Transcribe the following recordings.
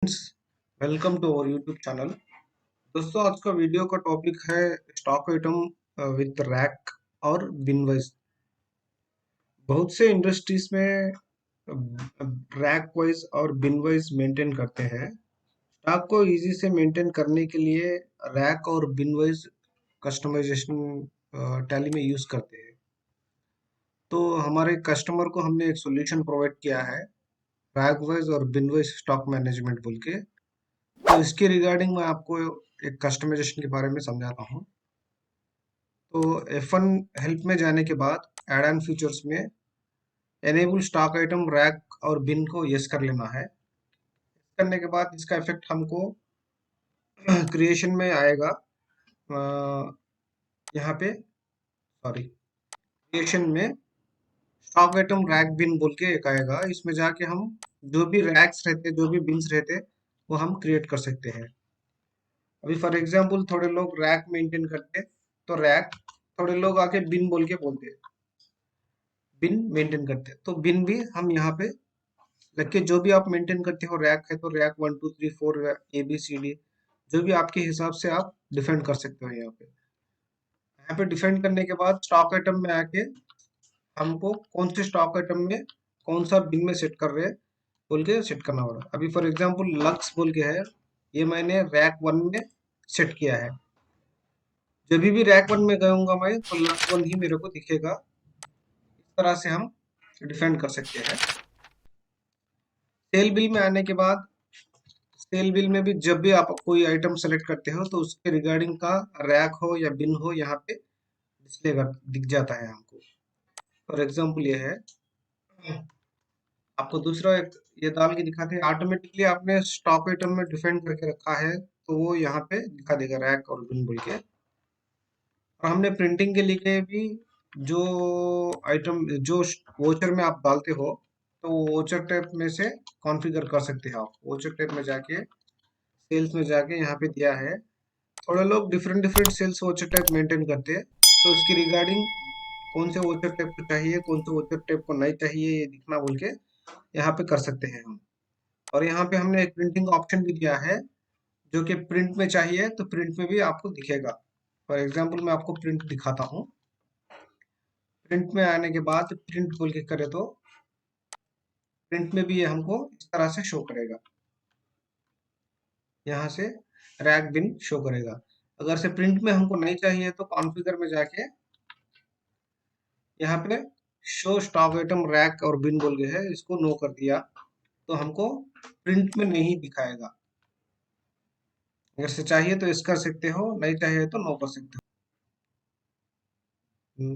Welcome to our YouTube channel. दोस्तों, आज का वीडियो का टॉपिक है स्टॉक आइटम विद रैक और बिन वाइज। बहुत से इंडस्ट्रीज में रैक वाइज और बिन वाइज मेंटेन करते हैं। स्टॉक को इजी से मेंटेन करने के लिए रैक और बिन वाइज कस्टमाइजेशन टैली में यूज करते हैं। तो हमारे कस्टमर को हमने एक सॉल्यूशन प्रोवाइड किया है, रैक वाइज और बिन वाइज स्टॉक मैनेजमेंट बोल के। तो इसके रिगार्डिंग मैं आपको एक कस्टमाइजेशन के बारे में समझाता हूँ। तो F1 हेल्प में जाने के बाद एड ऑन फीचर्स में एनेबल स्टॉक आइटम रैक और बिन को यस कर लेना है। करने के बाद इसका इफेक्ट हमको क्रिएशन में आएगा। यहाँ पे सॉरी, क्रिएशन में स्टॉक आइटम रैक बिन बोल के एक आएगा। इसमें जाके हम जो भी रैक्स रहते, जो भी बिन्स रहते, वो हम क्रिएट कर सकते हैं। अभी फॉर एग्जांपल थोड़े लोग रैक मेंटेन करते, तो रैक, थोड़े लोग आके बिन बोल के बोलते, बिन मेंटेन करते, तो बिन भी हम यहाँ पे लग के, जो भी आप मेंटेन करते हो, रैक है तो रैक 1 2 3 4 ABCD, जो भी आपके हिसाब से आप डिफाइन कर सकते हो। यहाँ पे डिफाइन करने के बाद स्टॉक आइटम में आके हमको कौन से स्टॉक आइटम में कौन सा बिन में सेट कर रहे हैं बोल के सेट करना होगा। अभी फॉर एग्जांपल लक्स बोल के है, ये मैंने रैक 1 में सेट किया है। जब भी रैक 1 में गऊंगा मैं, तो लक्स 1 ही मेरे को दिखेगा। इस तरह से हम डिफाइन कर सकते हैं। सेल बिल में आने के बाद, सेल बिल में भी जब भी आप कोई आइटम सेलेक्ट करते हो, तो उसके रिगार्डिंग का रैक हो या बिन हो, यहाँ पे डिस्प्ले दिख जाता है हमको। फॉर एग्जांपल ये है, आपको दूसरा एक ये डाल के दिखाते हैं। ऑटोमेटिकली आपने स्टॉक आइटम में डिफाइन करके रखा है, तो वो यहाँ पे दिखा देगा रैक और बिन बोल के। और हमने प्रिंटिंग के लिए भी जो आइटम, जो वोचर में आप डालते हो, तो वोचर टैब में से कॉन्फ़िगर कर सकते हो आप। वोचर टैब में जाके, सेल्स में जाके यहाँ पे दिया है। थोड़े लोग different different cells voucher type maintain करते हैं, तो उसकी रिगार्डिंग कौन से वोचर टाइप को चाहिए, कौन से वोचर टाइप को नहीं चाहिए, ये दिखना बोल के यहाँ पे कर सकते हैं हम। और यहाँ पे हमने एक प्रिंटिंग ऑप्शन भी दिया है, जो कि प्रिंट में चाहिए तो प्रिंट में भी आपको दिखेगा। फॉर एग्जाम्पल मैं आपको प्रिंट दिखाता हूँ। प्रिंट में आने के बाद प्रिंट बोल के करे, तो प्रिंट में भी ये हमको इस तरह से शो करेगा। यहाँ से रैक बिन शो करेगा। अगर से प्रिंट में हमको नहीं चाहिए, तो कॉन्फ़िगर में जाके यहाँ पे शो स्टॉक आइटम रैक और बिन बोल गए है, इसको नो कर दिया, तो हमको प्रिंट में नहीं दिखाएगा। अगर से चाहिए तो इस कर सकते हो, नहीं चाहिए तो नो कर सकते हो।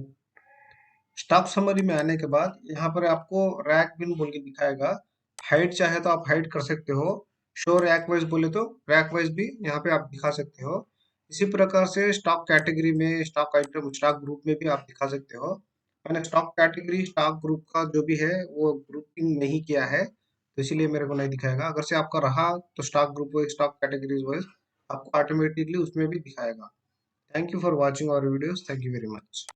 स्टॉक समरी में आने के बाद यहाँ पर आपको रैक बिन बोल के दिखाएगा। हाइड चाहे तो आप हाइड कर सकते हो। शो रैक वाइज बोले तो रैक वाइज भी यहाँ पे आप दिखा सकते हो। इसी प्रकार से स्टॉक कैटेगरी में, स्टॉक आइटम, स्टॉक ग्रुप में भी आप दिखा सकते हो। मैंने स्टॉक कैटेगरी, स्टॉक ग्रुप का जो भी है वो ग्रुपिंग नहीं किया है, तो इसीलिए मेरे को नहीं दिखाएगा। अगर से आपका रहा, तो stock group wise, stock categories wise आपको ऑटोमेटिकली उसमें भी दिखाएगा। Thank you for watching our videos. Thank you very much.